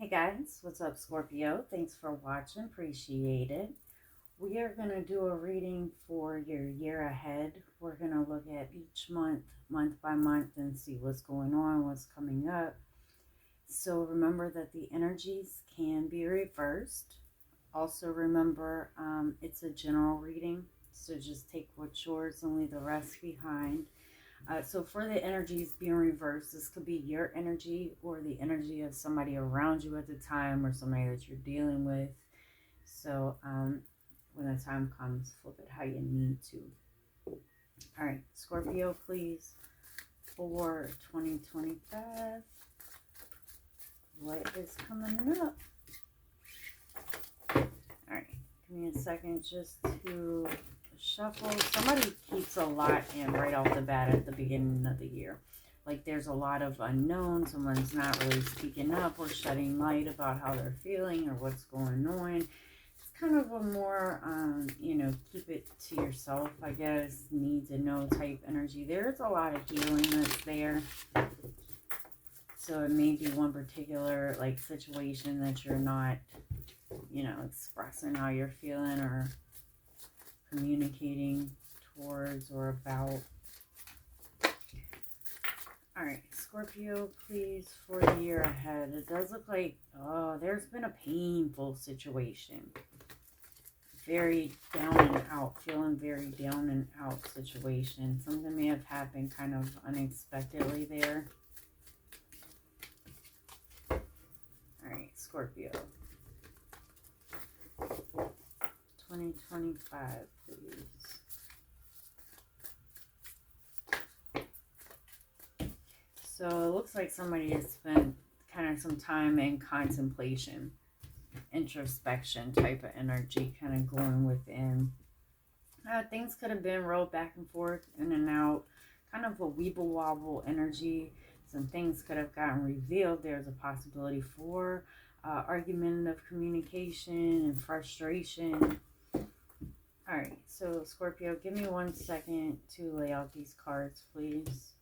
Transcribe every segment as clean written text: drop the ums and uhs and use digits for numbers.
Hey guys, what's up, Scorpio? Thanks for watching, appreciate it. We are going to do a reading for your year ahead. We're going to look at each month, month by month, and see what's going on, what's coming up. So remember that the energies can be reversed. Also remember, it's a general reading, so just take what's yours and leave the rest behind. So for the energies being reversed, this could be your energy or the energy of somebody around you at the time or somebody that you're dealing with. So when the time comes, flip it how you need to. All right, Scorpio, please, for 2025, what is coming up? All right, give me a second just to shuffle. Somebody keeps a lot in right off the bat at the beginning of the year. Like there's a lot of unknown. Someone's not really speaking up or shedding light about how they're feeling or what's going on. It's kind of a more, keep it to yourself, I guess, need to know type energy. There's a lot of healing that's there. So it may be one particular like situation that you're not, expressing how you're feeling or communicating towards or about. All right, Scorpio, please, for the year ahead. It does look like, there's been a painful situation. Very down and out, feeling very down and out situation. Something may have happened kind of unexpectedly there. All right, Scorpio. 2025, please. So it looks like somebody has spent kind of some time in contemplation, introspection type of energy, kind of going within. Things could have been rolled back and forth, in and out, kind of a weeble wobble energy. Some things could have gotten revealed. There's a possibility for argumentative communication and frustration. All right, so Scorpio, give me 1 second to lay out these cards, please.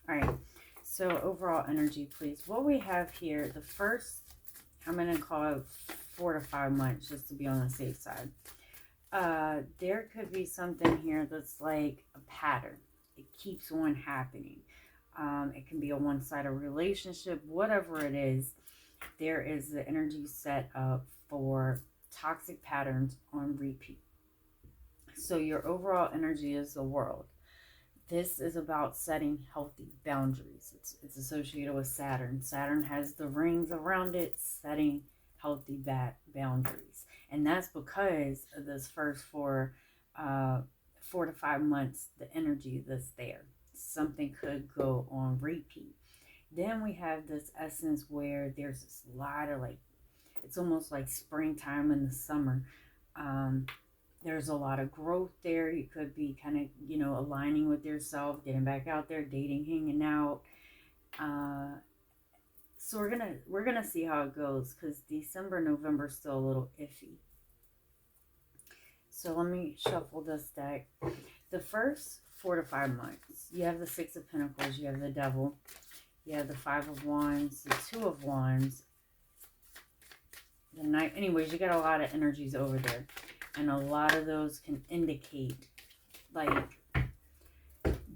All right, so overall energy, please. What we have here, the first, I'm going to call it 4 to 5 months, just to be on the safe side. There could be something here that's like a pattern. It keeps on happening. It can be a one-sided relationship, whatever it is. There is the energy set up for toxic patterns on repeat. So your overall energy is the world. This is about setting healthy boundaries. It's associated with Saturn. Saturn has the rings around it, setting healthy boundaries. And that's because of this first 4 to 5 months, the energy that's there. Something could go on repeat. Then we have this essence where there's this lot of it's almost like springtime in the summer. There's a lot of growth there. You could be kind of, aligning with yourself, getting back out there, dating, hanging out. So we're gonna see how it goes, because December, November is still a little iffy. So let me shuffle this deck. The first 4 to 5 months, you have the 6 of Pentacles, you have the Devil, you have the 5 of Wands, the 2 of Wands, the Knight. Anyways, you got a lot of energies over there. And a lot of those can indicate, like,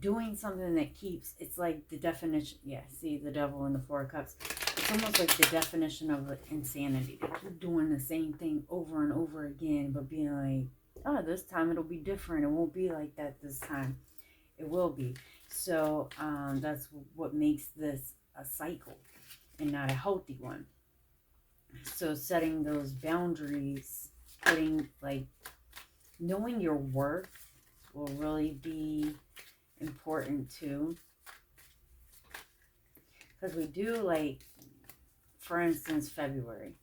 doing something that keeps, it's like the definition, see the Devil and the 4 of Cups. It's almost like the definition of insanity. They keep doing the same thing over and over again, but being like, oh, this time it'll be different. It won't be like that this time. It will be. So that's what makes this a cycle and not a healthy one. So setting those boundaries, putting, knowing your worth will really be important too. Because we do, for instance, February,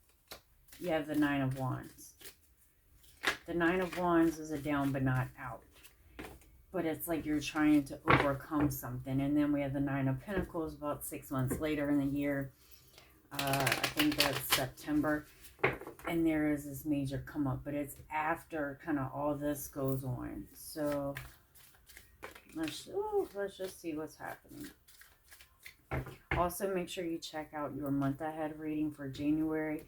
you have the 9 of Wands. The 9 of Wands is a down but not out. but it's like you're trying to overcome something. And then we have the Nine of Pentacles about 6 months later in the year. I think that's September. And there is this major come up, but it's after kind of all this goes on. So let's just see what's happening. Also, make sure you check out your month ahead reading for January.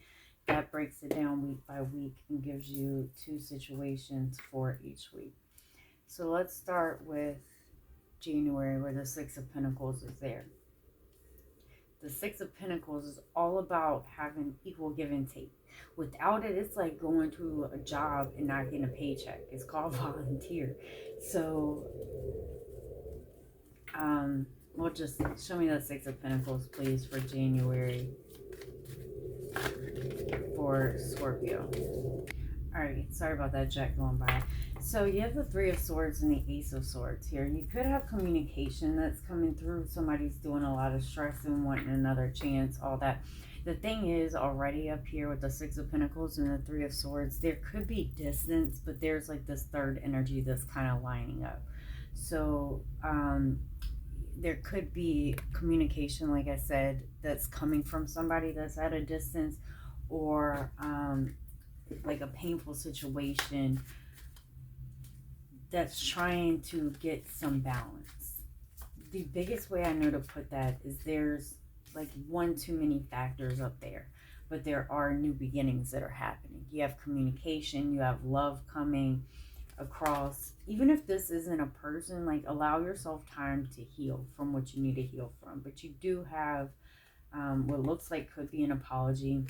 That breaks it down week by week and gives you 2 situations for each week. So let's start with January, where the Six of Pentacles is there. The Six of Pentacles is all about having equal give and take. Without it, it's like going to a job and not getting a paycheck. It's called volunteer. So, well, just show me the Six of Pentacles, please, for January for Scorpio. Alright, sorry about that jet going by. So you have the Three of Swords and the Ace of Swords here. You could have communication that's coming through. Somebody's doing a lot of stress and wanting another chance, all that. The thing is, already up here with the Six of Pentacles and the Three of Swords, there could be distance, but there's like this third energy that's kind of lining up. So there could be communication, like I said, that's coming from somebody that's at a distance, or like a painful situation that's trying to get some balance. The biggest way I know to put that is there's like one too many factors up there, but there are new beginnings that are happening. You have communication, you have love coming across. Even if this isn't a person, like, allow yourself time to heal from what you need to heal from. But you do have what looks like could be an apology.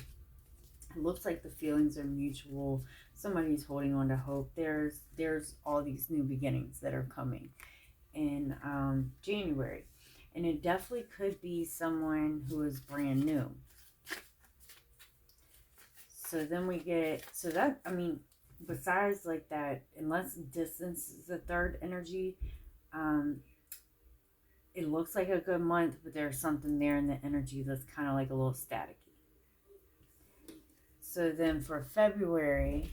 It looks like the feelings are mutual. Somebody's holding on to hope. There's all these new beginnings that are coming in January. And it definitely could be someone who is brand new. So then we get, so that, I mean, besides like that, unless distance is the third energy, it looks like a good month, but there's something there in the energy that's kind of like a little staticky. So then for February,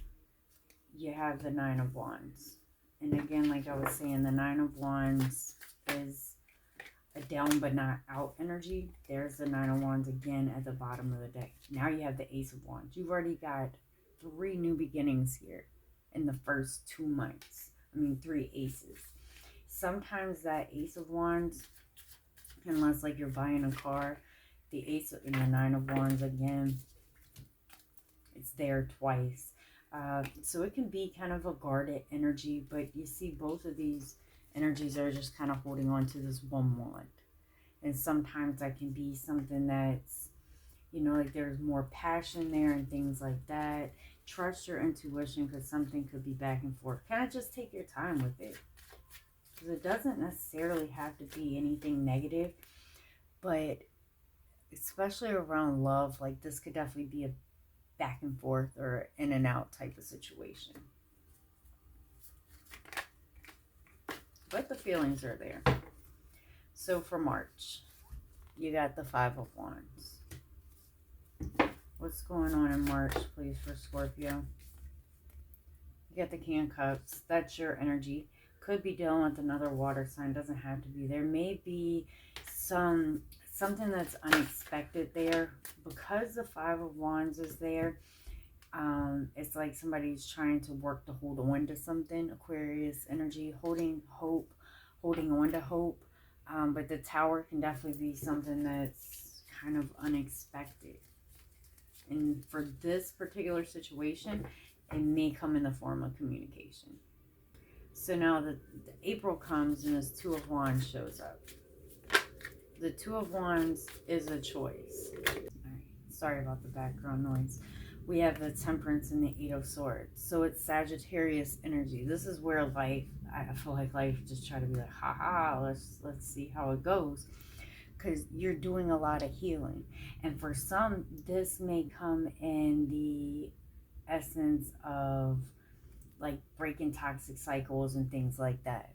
you have the Nine of Wands. And again, like I was saying, the Nine of Wands is a down but not out energy. There's the Nine of Wands again at the bottom of the deck. Now you have the Ace of Wands. You've already got 3 new beginnings here in the first 2 months. I mean, 3 aces. Sometimes that Ace of Wands, unless like you're buying a car, the Ace and the Nine of Wands again, it's there twice. So it can be kind of a guarded energy, but you see both of these energies are just kind of holding on to this one wand. And sometimes that can be something that's, you know, like there's more passion there and things like that. Trust your intuition, because something could be back and forth. Kind of just take your time with it, because it doesn't necessarily have to be anything negative, but especially around love, like this could definitely be a back and forth or in and out type of situation. But the feelings are there. So for March, you got the Five of Wands. What's going on in March, please, for Scorpio? You got the King of Cups. That's your energy. Could be dealing with another water sign. Doesn't have to be. There may be something that's unexpected there. Because the Five of Wands is there, it's like somebody's trying to work to hold on to something. Aquarius energy, holding hope, holding on to hope. But the Tower can definitely be something that's kind of unexpected. And for this particular situation, it may come in the form of communication. So now the April comes and this Two of Wands shows up. The Two of Wands is a choice. All right, sorry about the background noise. We have the Temperance and the Eight of Swords. So it's Sagittarius energy. This is where life, I feel like life just try to be like, haha, let's see how it goes. Because you're doing a lot of healing. And for some, this may come in the essence of like breaking toxic cycles and things like that.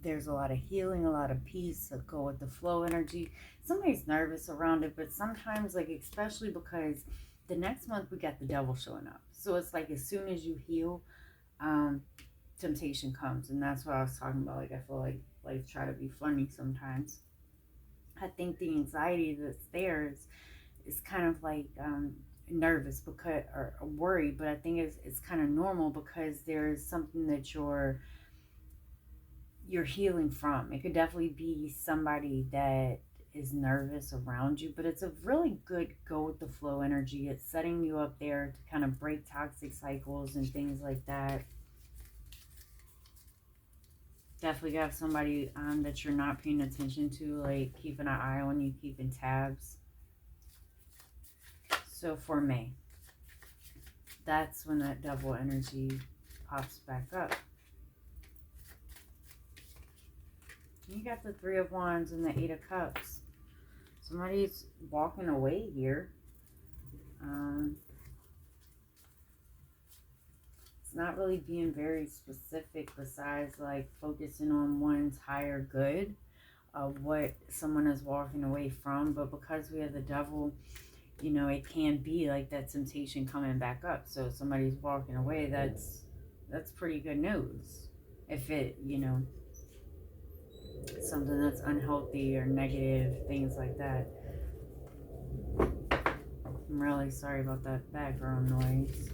There's a lot of healing, a lot of peace, so go with the flow energy. Somebody's nervous around it, but sometimes, like, especially because the next month we got the Devil showing up. So it's like as soon as you heal, to temptation comes. And that's what I was talking about. Like, I feel like life try to be funny sometimes. I think the anxiety that's there is kind of like nervous because or worried, but I think it's kind of normal because there's something that you're healing from. It could definitely be somebody that is nervous around you, but it's a really good go with the flow energy. It's setting you up there to kind of break toxic cycles and things like that. Definitely have somebody that you're not paying attention to, like keeping an eye on you, keeping tabs. So for May, that's when that double energy pops back up. You got the Three of Wands and the Eight of Cups. Somebody's walking away here. It's not really being very specific besides like focusing on one's higher good of what someone is walking away from. But because we have the Devil, you know, it can be like that temptation coming back up. So if somebody's walking away, that's pretty good news. If it, you know, something that's unhealthy or negative, things like that. I'm really sorry about that background noise.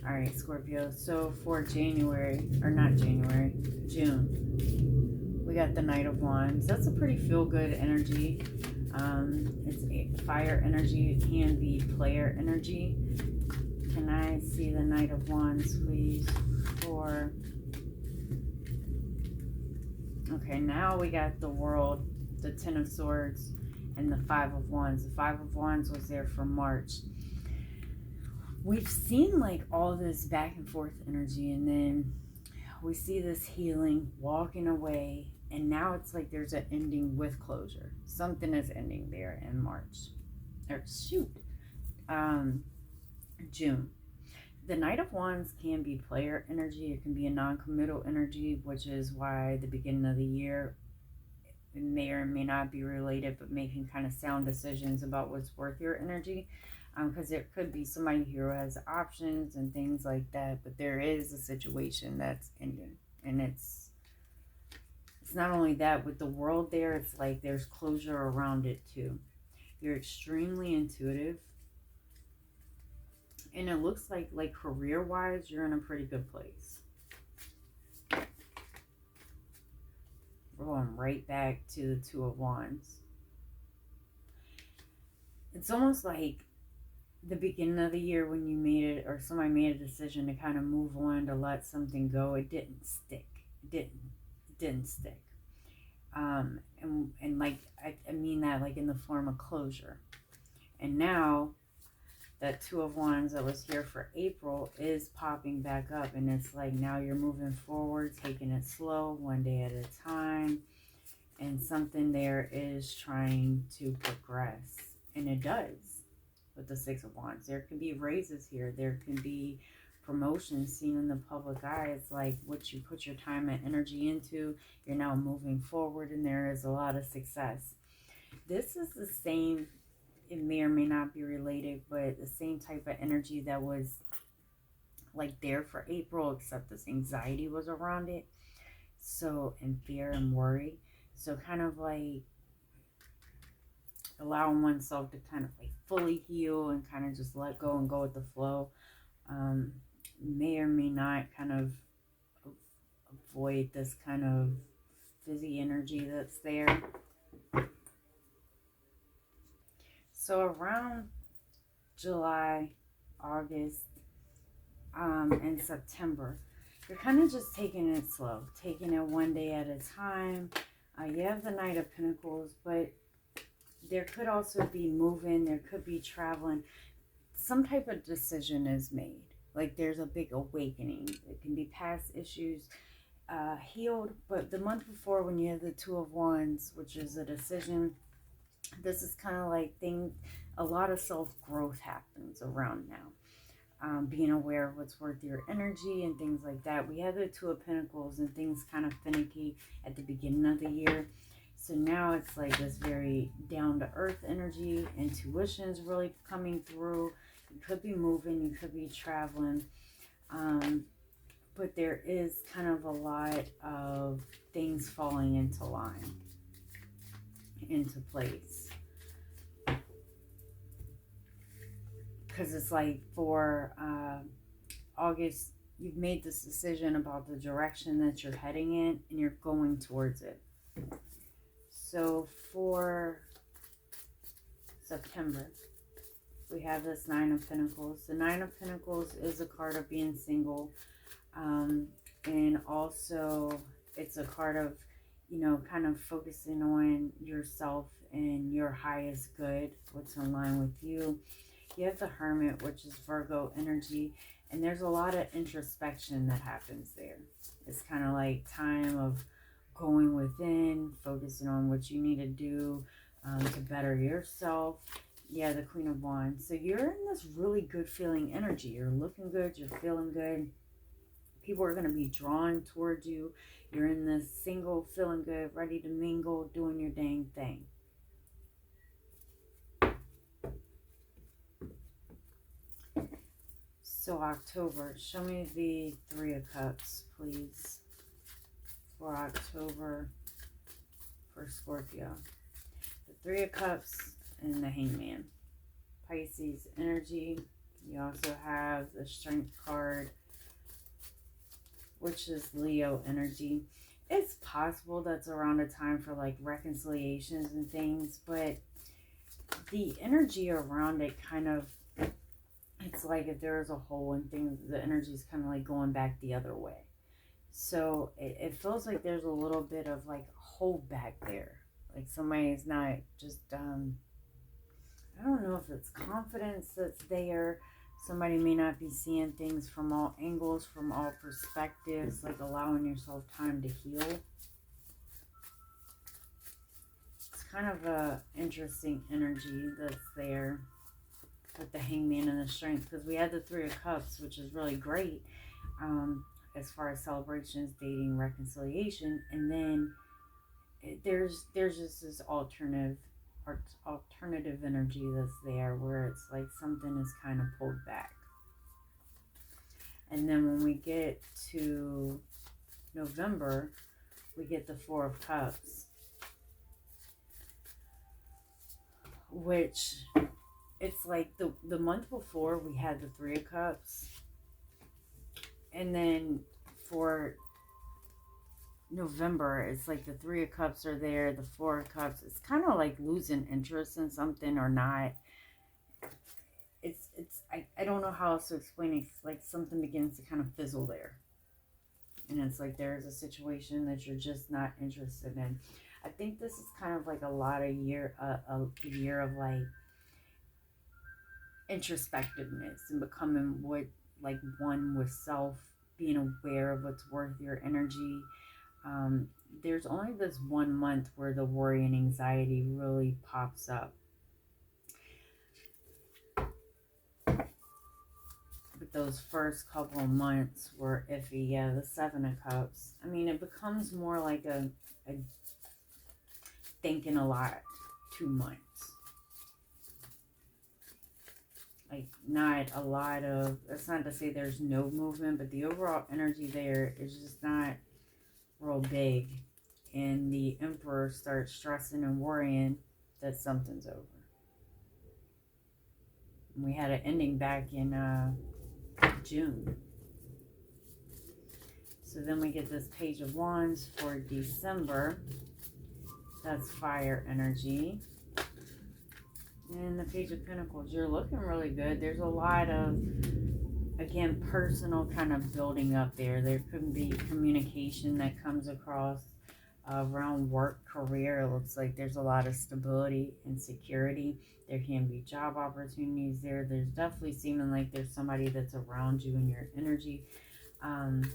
Alright, Scorpio. So for January, or not January, June, we got the Knight of Wands. That's a pretty feel-good energy. It's a fire energy. It can be player energy. Can I see the Knight of Wands, please? For... Okay, now we got the World, the Ten of Swords, and the Five of Wands. The Five of Wands was there for March. We've seen like all this back and forth energy, and then we see this healing, walking away, and now it's like there's an ending with closure. Something is ending there in March. Or shoot, June. The Knight of Wands can be player energy. It can be a non-committal energy, which is why the beginning of the year it may or may not be related, but making kind of sound decisions about what's worth your energy. Because there could be somebody who has options and things like that, but there is a situation that's ending. And it's not only that, with the World there, it's like there's closure around it too. You're extremely intuitive. And it looks like career-wise, you're in a pretty good place. We're going right back to the Two of Wands. It's almost like the beginning of the year when you made it, or somebody made a decision to kind of move on, to let something go. It didn't stick. It didn't stick. And like, I mean that like in the form of closure. And now that Two of Wands that was here for April is popping back up, and it's like now you're moving forward, taking it slow, one day at a time, and something there is trying to progress, and it does with the Six of Wands. There can be raises here, there can be promotions seen in the public eye. It's like what you put your time and energy into, you're now moving forward, and there is a lot of success. This is the same, it may or may not be related, but the same type of energy that was like there for April, except this anxiety was around it. So, and fear and worry. So kind of like allowing oneself to kind of like fully heal and kind of just let go and go with the flow. May or may not kind of avoid this kind of fizzy energy that's there. So around July, August, and September, you're kind of just taking it slow, taking it one day at a time. You have the Knight of Pentacles, but there could also be moving, there could be traveling. Some type of decision is made. Like there's a big awakening. It can be past issues healed, but the month before when you have the Two of Wands, which is a decision, this is kind of like a lot of self-growth happens around now. Being aware of what's worth your energy and things like that. We have the Two of Pentacles and things kind of finicky at the beginning of the year. So now it's like this very down-to-earth energy. Intuition's really coming through. You could be moving, you could be traveling. But there is kind of a lot of things falling into line, into place. Because it's like for August, you've made this decision about the direction that you're heading in and you're going towards it. So for September, we have this Nine of Pentacles. The Nine of Pentacles is a card of being single. And also it's a card of, you know, kind of focusing on yourself and your highest good, what's in line with you. You have the Hermit, which is Virgo energy, and there's a lot of introspection that happens there. It's kind of like time of going within, focusing on what you need to do to better yourself. Yeah, the Queen of Wands. So you're in this really good feeling energy. You're looking good. You're feeling good. People are going to be drawn towards you. You're in this single, feeling good, ready to mingle, doing your dang thing. So October, show me the Three of Cups, please, for October for Scorpio. The Three of Cups and the Hangman. Pisces energy. You also have the Strength card, which is Leo energy. It's possible that's around a time for like reconciliations and things, but the energy around it kind of, it's like if there's a hole in things, the energy is kind of like going back the other way. So it feels like there's a little bit of like hold back there. Like somebody's not just, I don't know if it's confidence that's there. Somebody may not be seeing things from all angles, from all perspectives, like allowing yourself time to heal. It's kind of a interesting energy that's there with the Hangman and the Strength, because we had the Three of Cups, which is really great as far as celebrations, dating, reconciliation, and then there's just this alternative energy that's there where it's like something is kind of pulled back. And then when we get to November, we get the Four of Cups, which it's like the month before we had the Three of Cups, and then for November, it's like the Three of Cups are there, the Four of Cups. It's kind of like losing interest in something or not. I don't know how else to explain it. It's like something begins to kind of fizzle there. And it's like there's a situation that you're just not interested in. I think this is kind of like a lot of year of like introspectiveness and becoming one with self, being aware of what's worth your energy. There's only this 1 month where the worry and anxiety really pops up. But those first couple of months were iffy. Yeah, the Seven of Cups. I mean, it becomes more like a thinking a lot 2 months. Like, not a lot of, that's not to say there's no movement, but the overall energy there is just not real big. And the Emperor starts stressing and worrying that something's over. And we had an ending back in June. So then we get this Page of Wands for December. That's fire energy. And the Page of Pentacles. You're looking really good. There's a lot of, again, personal kind of building up there. There could be communication that comes across around work, career. It looks like there's a lot of stability and security. There can be job opportunities there. There's definitely seeming like there's somebody that's around you in your energy. And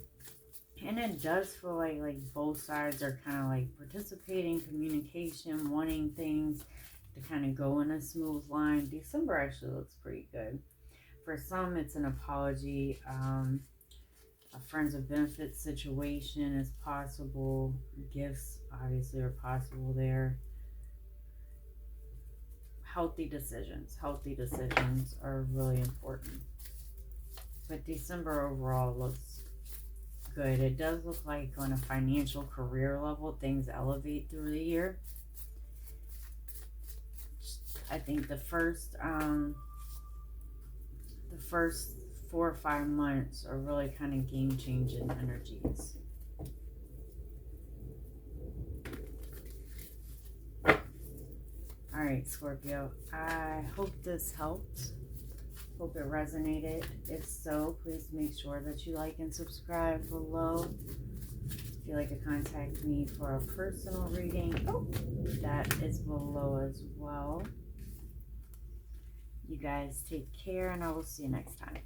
it does feel like both sides are kind of like participating, communication, wanting things to kind of go in a smooth line. December actually looks pretty good. For some, it's an apology. A friends with benefits situation is possible. Gifts, obviously, are possible there. Healthy decisions. Healthy decisions are really important. But December overall looks good. It does look like on a financial career level, things elevate through the year. I think the first 4 or 5 months are really kind of game changing energies. Alright, Scorpio, I hope this helped. Hope it resonated. If so, please make sure that you like and subscribe below. If you'd like to contact me for a personal reading, that is below as well. You guys take care, and I will see you next time.